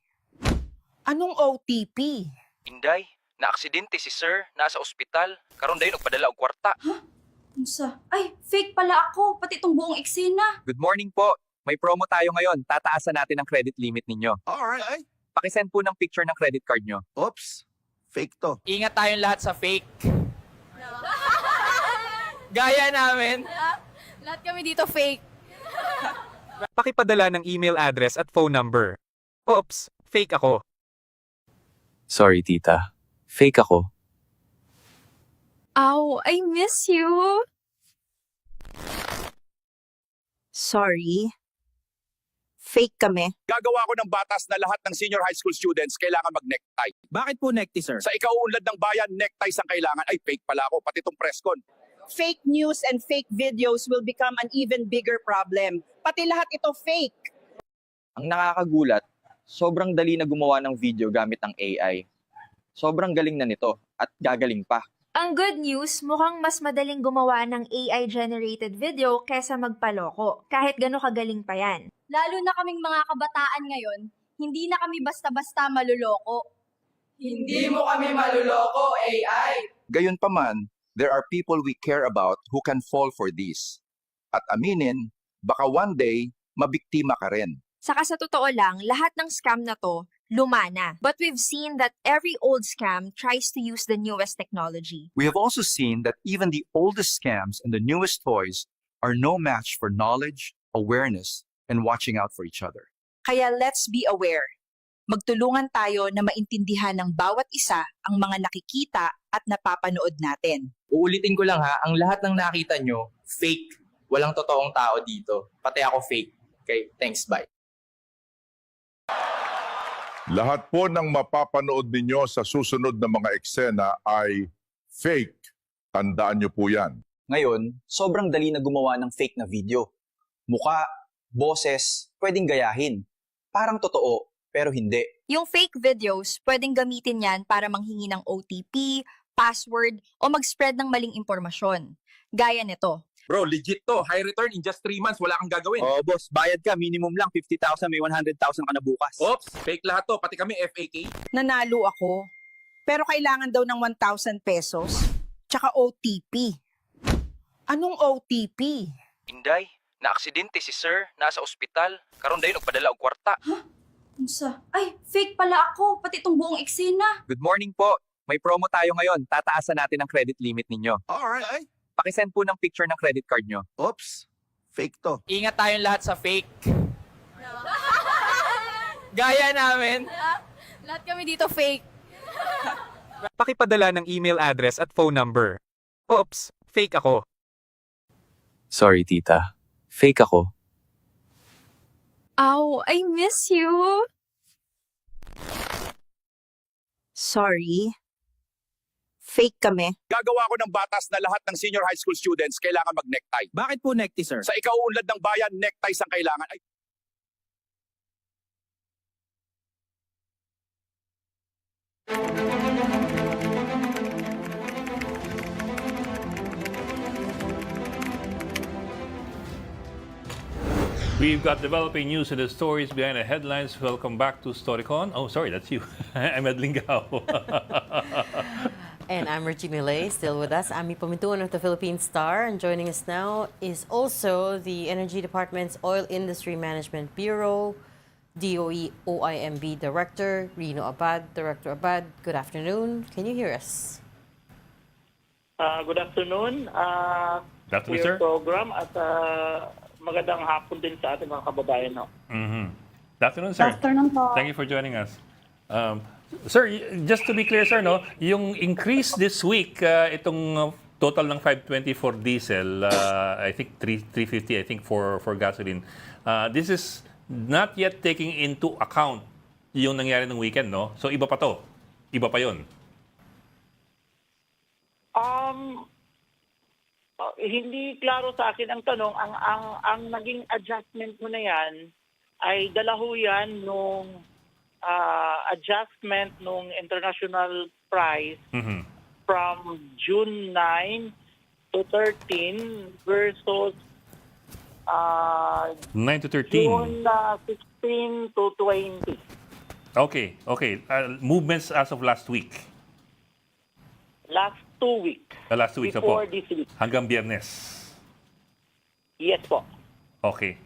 Anong OTP? Inday, na-aksidente si sir, nasa ospital. Karon dayon nagpadala og kwarta. Unsa? Ay, fake pala ako. Pati itong buong eksena. Good morning po. May promo tayo ngayon. Tataasan natin ang credit limit ninyo. Alright. Pakisend po ng picture ng credit card nyo. Oops, fake to. Ingat tayong lahat sa fake. Gaya namin. Lahat kami dito fake. Pakipadala ng email address at phone number. Oops, fake ako. Sorry, tita. Fake ako. Ow, I miss you. Sorry. Fake kami. Gagawa ko ng batas na lahat ng senior high school students kailangan mag-necktie. Bakit po necktie, sir? Sa ikauunlad ng bayan, neckties ang kailangan. Ay, fake pala ako, pati itong press con. Fake news and fake videos will become an even bigger problem. Pati lahat ito fake. Ang nakakagulat, sobrang dali na gumawa ng video gamit ng AI. Sobrang galing na nito at gagaling pa. Ang good news, mukhang mas madaling gumawa ng AI-generated video kesa magpaloko, kahit gano'ng kagaling pa yan. Lalo na kaming mga kabataan ngayon, hindi na kami basta-basta maluloko. Hindi mo kami maluloko, AI. Gayunpaman, there are people we care about who can fall for this. At aminin, baka one day, mabiktima ka rin. Saka sa totoo lang, lahat ng scam na to, lumana. But we've seen that every old scam tries to use the newest technology. We have also seen that even the oldest scams and the newest toys are no match for knowledge, awareness, and watching out for each other. Kaya let's be aware. Magtulungan tayo na maintindihan ng bawat isa ang mga nakikita at napapanood natin. Uulitin ko lang ha, ang lahat ng nakita nyo, fake. Walang totoong tao dito. Pati ako fake. Okay, thanks, bye. Lahat po ng mapapanood ninyo sa susunod na mga eksena ay fake. Tandaan nyo po yan. Ngayon, sobrang dali na gumawa ng fake na video. Muka, boses, pwedeng gayahin. Parang totoo, pero hindi. Yung fake videos, pwedeng gamitin yan para manghingi ng OTP, password, o mag-spread ng maling impormasyon. Gaya nito. Bro, legit to. High return in just 3 months. Wala kang gagawin. Oo, boss. Bayad ka. Minimum lang 50,000. May 100,000 ka na bukas. Oops, fake lahat to. Pati kami FAK. Nanalo ako. Pero kailangan daw ng 1,000 pesos. Tsaka OTP. Anong OTP? Inday, na-aksidente si sir, nasa ospital. Karon dayon nagpadala og kwarta. Unsa? Ay, fake pala ako. Pati itong buong eksena. Good morning po. May promo tayo ngayon. Tataasan natin ang credit limit ninyo. Alright. Pakisend po ng picture ng credit card nyo. Oops, fake to. Ingat tayong lahat sa fake. Gaya namin. Lahat kami dito fake. Pakipadala ng email address at phone number. Oops, fake ako. Sorry, tita. Fake ako. Ow, I miss you. Sorry. Fake kami. Gagawa ko ng batas na lahat ng senior high school students kailangan mag-necktie. Bakit po necktie, sir? Sa ikauunlad ng bayan, neckties ang kailangan. Ay, We've got developing news and the stories behind the headlines. Welcome back to Storycon. Oh, sorry, that's you. I'm Ed Lingao. And I'm Regina Lay, still with us. Ami Pamintuan of the Philippine Star. And joining us now is also the Energy Department's Oil Industry Management Bureau, DOE OIMB Director, Rino Abad. Director Abad, good afternoon. Can you hear us? Good afternoon. Good afternoon, Your sir. program at magandang hapon din sa ating mga kababayan. No? Good afternoon, sir. Good afternoon po. Thank you for joining us. Sir, just to be clear, sir, no, yung increase this week, itong total ng 520 for diesel, I think 350, I think for gasoline. This is not yet taking into account yung nangyari ng weekend, no? So iba pa to. Iba pa 'yon. Hindi klaro sa akin ang tanong. Ang naging adjustment mo na yan ay dala ho yan nung adjustment nung international price from June 9 to 13 versus 9 to 13. June 16 to 20. Okay. Movements as of last week. Last 2 weeks. Last 2 weeks na po. Before this week. Hanggang Biyernes. Yes po. Okay.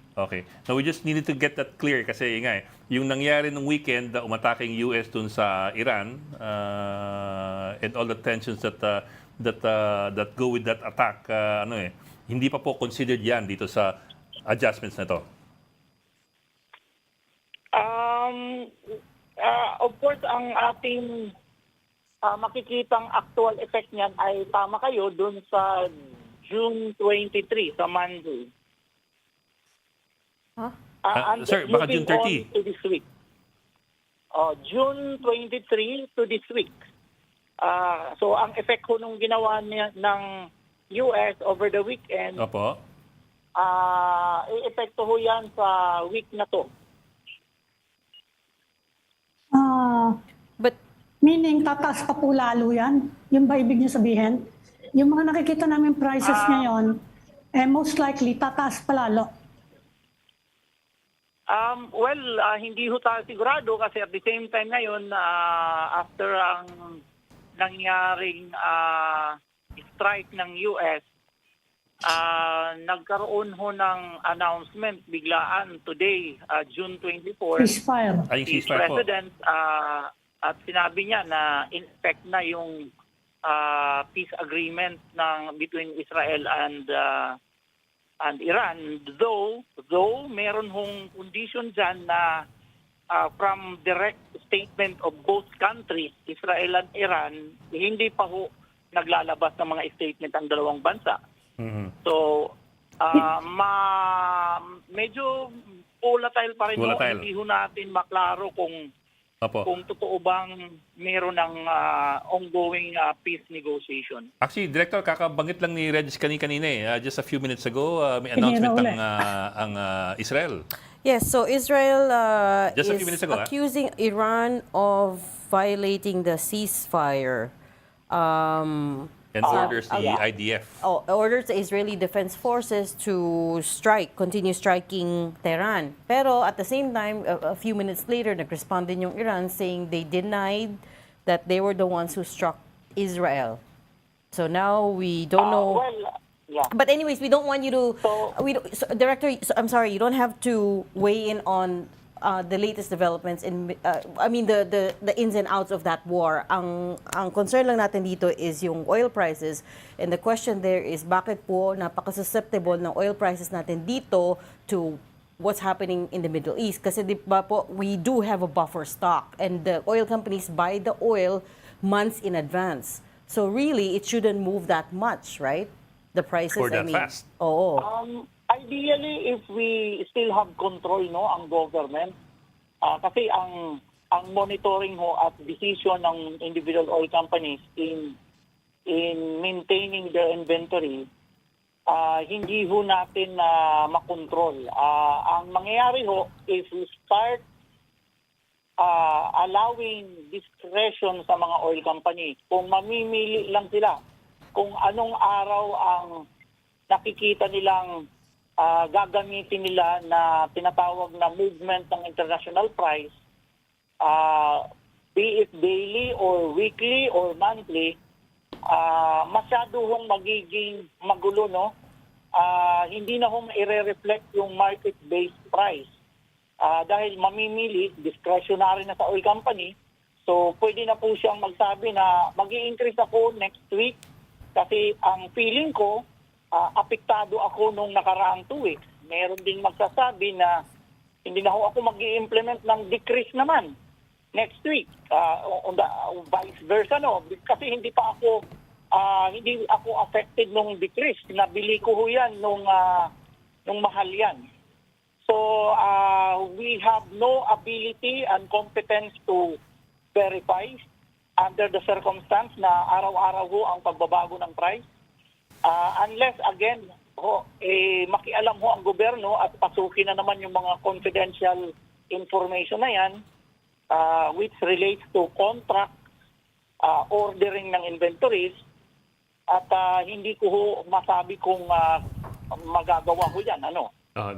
Now, we just needed to get that clear kasi nga yung nangyari ng weekend, umatake yung US dun sa Iran and all the tensions that go with that attack, hindi pa po considered yan dito sa adjustments na to. Of course, ang ating makikitang actual effect niyan ay tama kayo dun sa June 23, sa Monday. Sir, baka June 30. To this week. June 23 to this week. So, ang effect ko nung ginawa niya ng US over the weekend, Opo. i-epekto ho yan sa week na to. But Meaning, tataas pa po lalo yan? Yung ba ibig niyo sabihin? Yung mga nakikita namin prices ngayon, most likely, tataas pa lalo. Hindi ho tayo sigurado kasi at the same time ngayon, after ang nangyaring strike ng US, nagkaroon ho ng announcement biglaan today, June 24. Ceasefire. Ay, The ceasefire po. President at sinabi niya na in effect na yung peace agreement between Israel and Iran, though meron hong condition dyan na from direct statement of both countries, Israel and Iran, hindi pa ho naglalabas ng mga statement ang dalawang bansa. So, medyo volatile pa rin ho. Hindi ho natin maklaro kung totoo bang meron ng ongoing peace negotiation. Actually, Director, kakabanggit lang ni Regis kanina just a few minutes ago, may announcement ang Israel. Yes, so Israel Just a few is minutes ago, accusing Iran of violating the ceasefire. And orders the IDF. Orders the Israeli Defense Forces to continue striking Tehran. Pero at the same time, a few minutes later, nag-respond din yung Iran saying they denied that they were the ones who struck Israel. So now we don't know. But anyways, we don't want you to. Director, I'm sorry, you don't have to weigh in on the latest developments in. The ins and outs of that war. Ang concern lang natin dito is yung oil prices, and the question there is bakit po napaka-susceptible ng oil prices natin dito to what's happening in the Middle East? Kasi di ba po, we do have a buffer stock, and the oil companies buy the oil months in advance. So really, it shouldn't move that much, right? The prices, Or that fast. Oo. Ideally, if we still have control, no, ang government, kasi ang monitoring ho at decision ng individual oil companies in maintaining their inventory, hindi ho natin makontrol. Ang mangyayari ho, if we start allowing discretion sa mga oil company, kung mamimili lang sila kung anong araw ang nakikita nilang gagamitin nila na tinatawag na movement ng international price, be it daily or weekly or monthly, masyado hong magiging magulo, no? Hindi na hong i-reflect yung market-based price. Dahil mamimili, discretionary na sa oil company, so pwede na po siyang magsabi na mag-i-increase ako next week kasi ang feeling ko, apektado ako nung nakaraang 2 weeks. Meron ding magsasabi na hindi na ako mag-i-implement ng decrease naman next week. Vice versa, no? Kasi hindi ako affected nung decrease. Nabili ko ho yan nung mahal yan. So, we have no ability and competence to verify under the circumstance na araw-araw ho ang pagbabago ng price. Unless, again, makialam ho ang gobyerno at pasukin na naman yung mga confidential information na yan, which relates to contract, ordering ng inventories, at hindi ko ho masabi kung magagawa ho yan.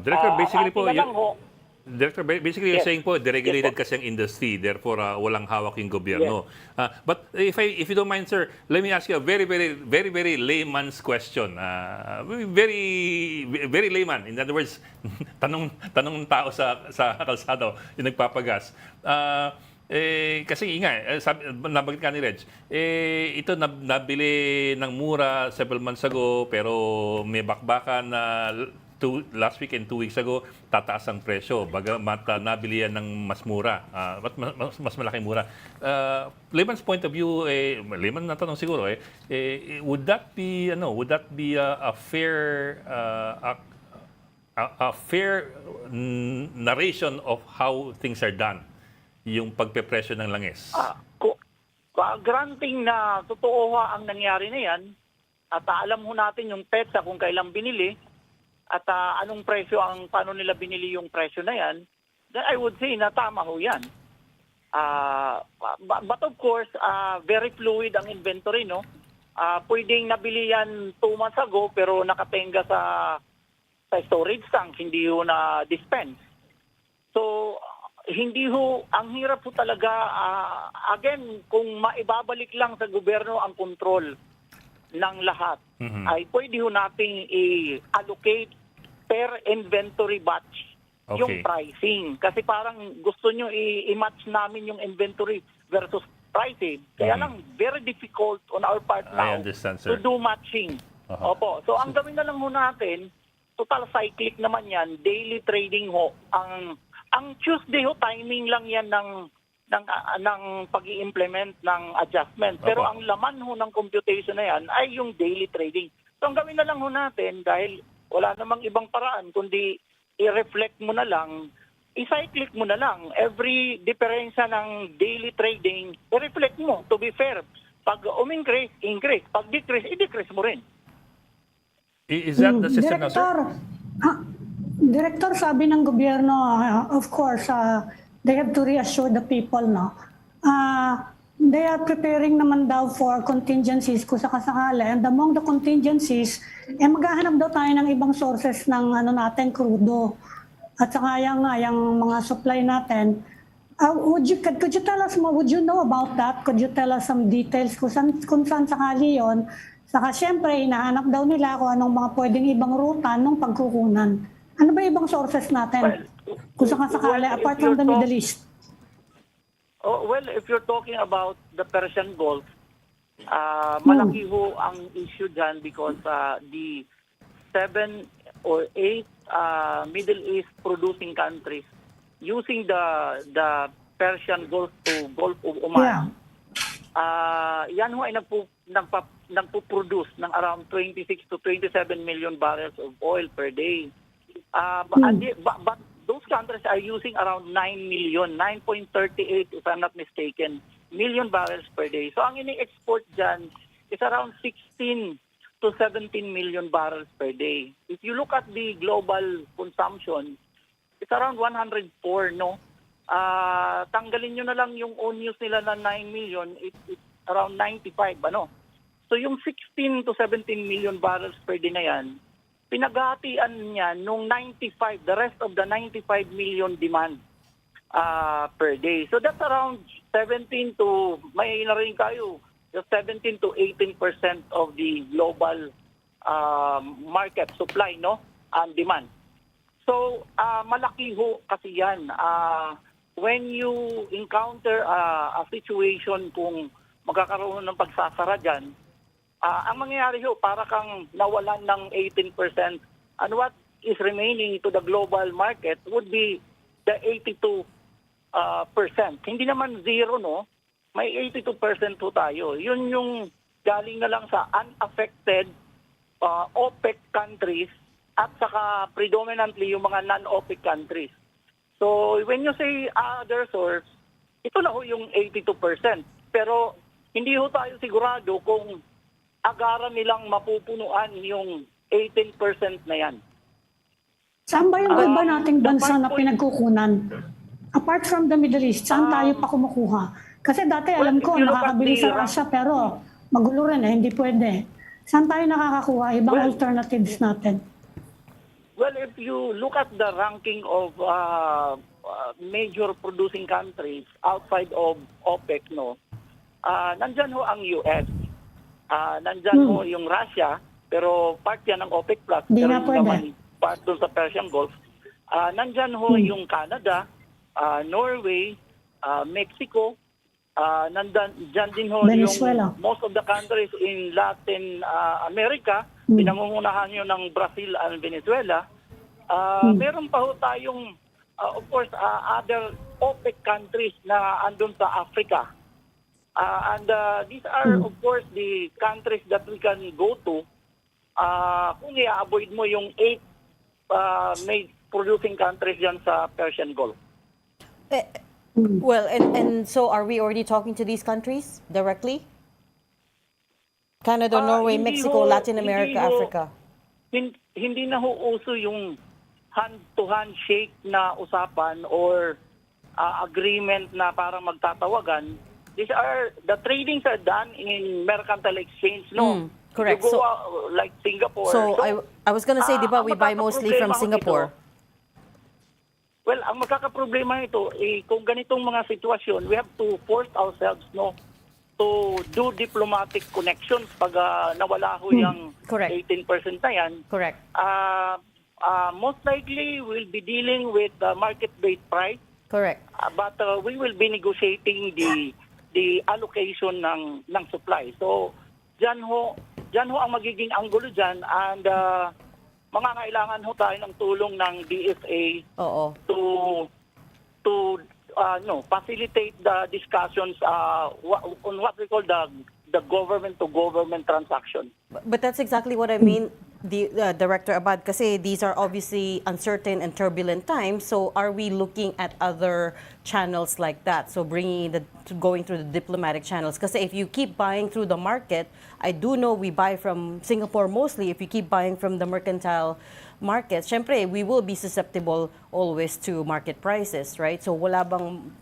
Director, basically po, Director, basically you're Yes. saying po, deregulated kasi ang industry, therefore walang hawak yung gobyerno. But if you don't mind, sir, let me ask you a very layman's question. Very layman. In other words, tanong ng tao sa kalsado, yung nagpapagas. Kasi nabanggit ka ni Reg, ito nabili ng mura several months ago, pero may bakbakan na last week and 2 weeks ago, tataas ang presyo. Bagamat nabili yan ng mas mura, mas malaking mura. Layman's point of view, layman na tanong siguro, would that be a fair narration of how things are done? Yung pagpepresyo ng langis? Granting na totoo ang nangyari na yan, at alam ho natin yung petsa kung kailan binili, at anong presyo, paano nila binili yung presyo na yan, then I would say na tama ho yan. But of course, very fluid ang inventory, no? Pwedeng nabili yan 2 months ago, pero nakatenga sa storage tank, hindi ho na dispense. So, hindi ho, ang hirap ho talaga, again, kung maibabalik lang sa gobyerno ang control ng lahat, ay pwede ho nating i-allocate per inventory batch yung pricing. Kasi parang gusto nyo i-match namin yung inventory versus pricing. Kaya lang, very difficult on our part now to do matching. Opo. So, ang gawin na lang ho natin, total cyclic naman yan, daily trading ho. Ang Tuesday ho, timing lang yan ng pag-i-implement ng adjustment. Pero ang laman ho ng computation na yan ay yung daily trading. So, ang gawin na lang ho natin, dahil wala namang ibang paraan, kundi i-reflect mo na lang, i-cyclic mo na lang. Every diferensya ng daily trading, i-reflect mo, to be fair. Pag increase, pag decrease, i-decrease mo rin. Is that the system now, sir? Director, sabi ng gobyerno, of course, they have to reassure the people, no? They are preparing naman daw for contingencies kung sakasakali. And among the contingencies, maghahanap daw tayo ng ibang sources ng natin, crudo. At saka yung mga supply natin. Could you tell us more? Would you know about that? Could you tell us some details kung saan sakali yon? Saka syempre, hinahanap daw nila kung anong mga pwedeng ibang ruta ng pagkukunan. Ano ba ibang sources natin? Kung sakasakali, apart from the Middle East. Well, if you're talking about the Persian Gulf, malaki ho ang issue dyan because the 7 or 8 Middle East producing countries using the Persian Gulf to Gulf of Oman, yan ho ay nagpo-produce ng around 26 to 27 million barrels of oil per day. But those countries are using around 9.38 if I'm not mistaken, million barrels per day. So ang ini-export dyan is around 16 to 17 million barrels per day. If you look at the global consumption, it's around 104, no? Tanggalin nyo na lang yung own use nila na 9 million, it's around 95, ano? So yung 16 to 17 million barrels per day na yan, pinaghatian niya nung 95, the rest of the 95 million demand per day. So that's around 17 to, may narinig kayo, just 17 to 18% of the global market supply, no? And demand. So malaki ho kasi yan. When you encounter a situation kung magkakaroon ng pagsasara dyan, ang mangyayari ho, para kang nawalan ng 18%, and what is remaining to the global market would be the 82%. Hindi naman zero, no? May 82% ho tayo. Yun yung galing na lang sa unaffected OPEC countries at saka predominantly yung mga non-OPEC countries. So when you say other source, ito na ho yung 82%. Pero hindi ho tayo sigurado kung agaran nilang mapupunuan yung 18% na yan. Saan ba yung iba nating bansa na pinagkukunan? Apart from the Middle East, saan tayo pa kumukuha? Kasi dati alam ko, nakakabili sa Russia pero magulo rin hindi pwede. Saan tayo nakakakuha? Ibang alternatives natin. Well, if you look at the ranking of major producing countries outside of OPEC, no, nandyan ho ang US. Nandyan ho yung Russia, pero part yan ng OPEC Plus, pero hindi naman part doon sa Persian Gulf. Nandyan ho yung Canada, Norway, Mexico, nandyan din ho Venezuela. yung most of the countries in Latin America, pinangungunahan nyo ng Brazil and Venezuela. Meron pa ho tayong, of course, other OPEC countries na andun sa Africa. And these are, of course, the countries that we can go to kung i-avoid mo yung 8 main producing countries dyan sa Persian Gulf. Well, and so are we already talking to these countries directly? Canada, Norway, Mexico, Latin America, Africa. Hindi na ho uso yung hand-to-hand shake na usapan or agreement na parang magtatawagan. The tradings are done in mercantile exchange, no? Correct. You go like Singapore. So I was gonna say, di ba, we buy mostly from Singapore. Well, ang magkakaproblema ito, kung ganitong mga sitwasyon, we have to force ourselves, no, to do diplomatic connections pag nawala ho yung 18% na yan. Correct. Most likely, we'll be dealing with market-based price. Correct. But we will be negotiating the allocation ng supply. So, dyan ho ang magiging anggulo dyan, and mangangailangan ho tayo ng tulong ng DFA to facilitate the discussions on what we call the government-to-government transaction. But that's exactly what I mean, Director Abad, kasi these are obviously uncertain and turbulent times. So are we looking at other channels like that. So going through the diplomatic channels. Because if you keep buying through the market, I do know we buy from Singapore mostly. If you keep buying from the mercantile markets, syempre, we will be susceptible always to market prices, right? So wala bang,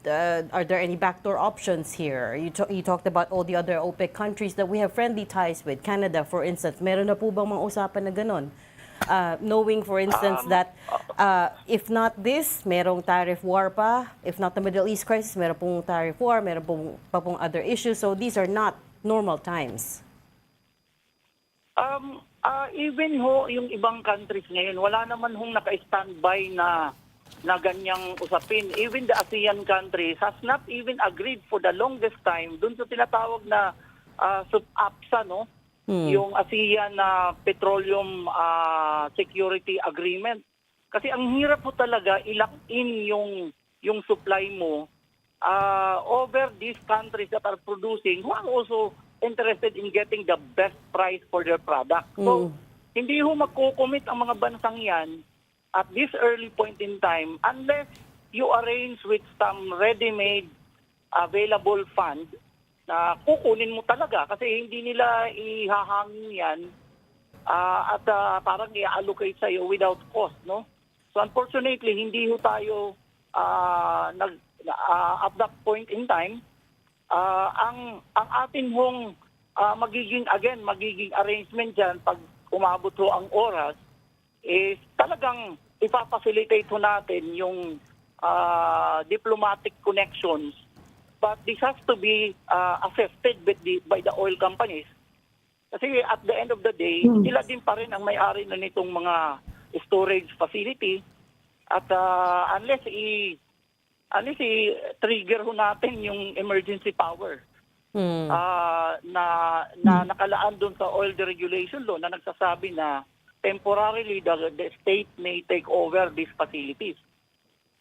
are there any backdoor options here? You talked about all the other OPEC countries that we have friendly ties with. Canada, for instance, meron na po bang mga usapan na ganon? Knowing, for instance, that if not this, merong tariff war pa. If not the Middle East crisis, meron pong tariff war, meron pong other issues. So these are not normal times. Even yung ibang countries ngayon, wala naman hong naka-standby na ganyang usapin. Even the ASEAN countries has not even agreed for the longest time dun sa tinatawag na sub-APSA, no? Yung ASEAN na Petroleum Security Agreement. Kasi ang hirap po talaga i-lock in yung supply mo over these countries that are producing who are also interested in getting the best price for their product. So, hindi ho magkukumit ang mga bansang yan at this early point in time unless you arrange with some ready-made available fund na kukunin mo talaga kasi hindi nila ihahangin yan at parang i-allocate sa'yo without cost, no? So unfortunately, hindi ho tayo at that point in time, ang atin hong magiging arrangement dyan pag umabot ho ang oras is talagang ipapacilitate ho natin yung diplomatic connections. But this has to be assisted by the oil companies. Kasi at the end of the day, sila din pa rin ang may-ari na nitong mga storage facility. At unless i-trigger ho natin yung emergency power na nakalaan doon sa oil deregulation law na nagsasabi na temporarily the state may take over these facilities.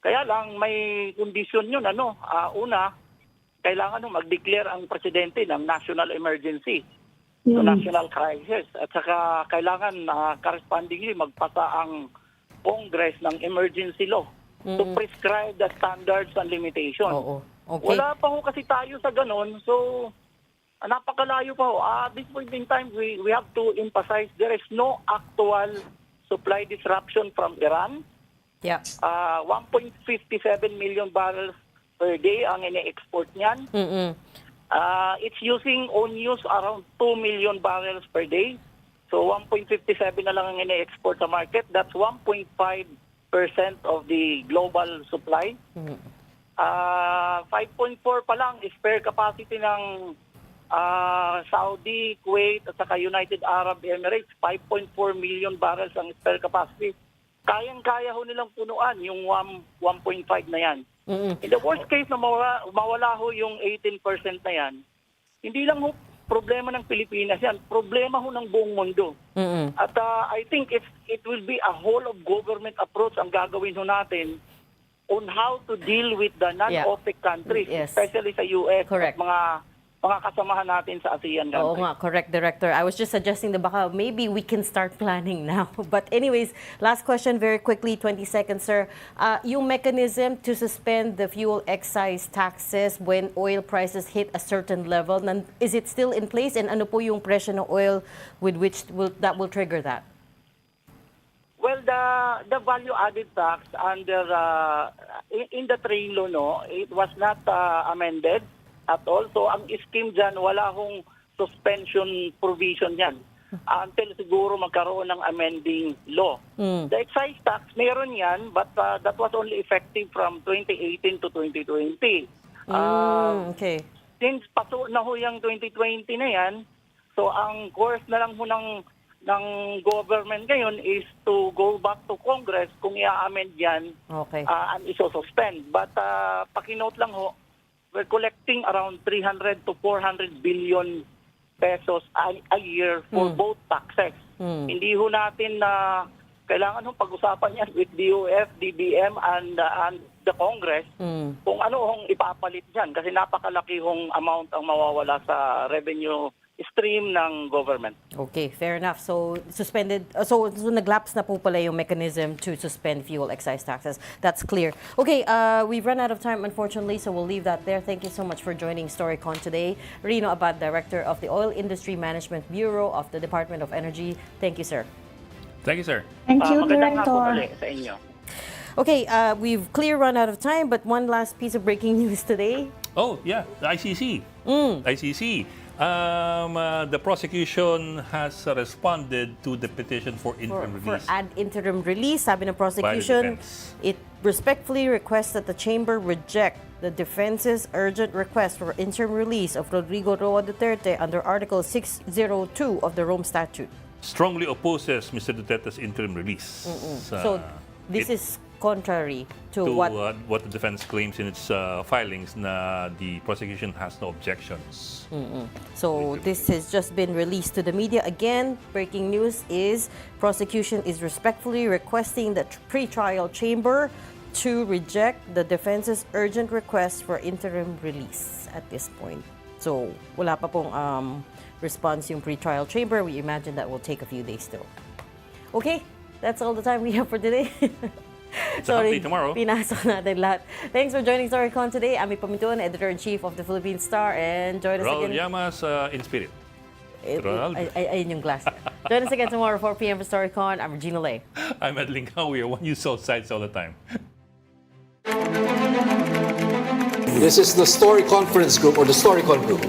Kaya lang may kondisyon yun. Una, kailangan mag-declare ang presidente ng national emergency, so national crisis. At saka kailangan correspondingly magpasa ang Congress ng emergency law to prescribe the standards and limitations. Okay. Wala pa ho kasi tayo sa ganon, so napakalayo pa ho. At this point in time, we have to emphasize there is no actual supply disruption from Iran. Yeah. 1.57 million barrels per day ang ine-export niyan. It's using own use around 2 million barrels per day. So 1.57 na lang ang ine-export sa market. That's 1.5% of the global supply. 5.4 pa lang spare capacity ng Saudi, Kuwait at saka United Arab Emirates. 5.4 million barrels ang spare capacity. Kayang-kaya ho nilang punuan yung 1.5 na yan. In the worst case na mawala ho yung 18% na yan, hindi lang ho problema ng Pilipinas yan, problema ho ng buong mundo. At I think it will be a whole of government approach ang gagawin ho natin on how to deal with the non-OPEC countries, especially sa US at mga kasamahan natin sa ASEAN countries. Oo nga, correct, Director. I was just suggesting that baka maybe we can start planning now. But anyways, last question very quickly, 20 seconds, sir. Yung mechanism to suspend the fuel excise taxes when oil prices hit a certain level, is it still in place? And ano po yung presyo ng oil with which that will trigger that? Well, the value-added tax under in the train law, no, it was not amended at all. So ang scheme dyan, wala hong suspension provision yan until siguro magkaroon ng amending law. The excise tax, meron yan, but that was only effective from 2018 to 2020. Okay. Since paso na ho yung 2020 na yan, so ang course na lang ho ng government ngayon is to go back to Congress kung i-amend yan and iso-suspend. But pakinote lang ho, we're collecting around 300 to 400 billion pesos a year for both taxes. Hindi ho natin kailangan ho pag-usapan yan with DOF, DBM, and the Congress kung ano hong ipapalit dyan kasi napakalaki hong amount ang mawawala sa revenue stream ng government. Okay, fair enough. So suspended, so naglapse na po pala yung mechanism to suspend fuel excise taxes. That's clear. Okay, we've run out of time, unfortunately, so we'll leave that there. Thank you so much for joining Storycon today. Rino Abad, Director of the Oil Industry Management Bureau of the Department of Energy. Thank you, sir. Thank you, sir. Thank you, Magandang hapon Director. ulit sa inyo. Okay, we've clear run out of time, but one last piece of breaking news today. Oh, yeah, the ICC. ICC. The prosecution has responded to the petition for interim For release. interim release, sabi ng prosecution, defense. it respectfully requests that the chamber reject the defense's urgent request for interim release of Rodrigo Roa Duterte under Article 602 of the Rome Statute. Strongly opposes Mr. Duterte's interim release. So this is contrary to what the defense claims in its filings na the prosecution has no objections. So this has just been released to the media. Again, breaking news is prosecution is respectfully requesting the pre-trial chamber to reject the defense's urgent request for interim release at this point. So wala pa pong response yung pre-trial chamber. We imagine that will take a few days still. Okay, that's all the time we have for today. Sorry, tomorrow. Pinasok natin lahat. Thanks for joining Storycon today. Ami Pamintuan, Editor-in-Chief of the Philippine Star, and join us Raul again. Llamas in spirit. Ronald. Ayun yung glass. Join us again tomorrow, 4 p.m. for Storycon. I'm Regina Lay. I'm Ed Lingao. We are one news south sides all the time. This is the Story Conference Group or the Storycon Group.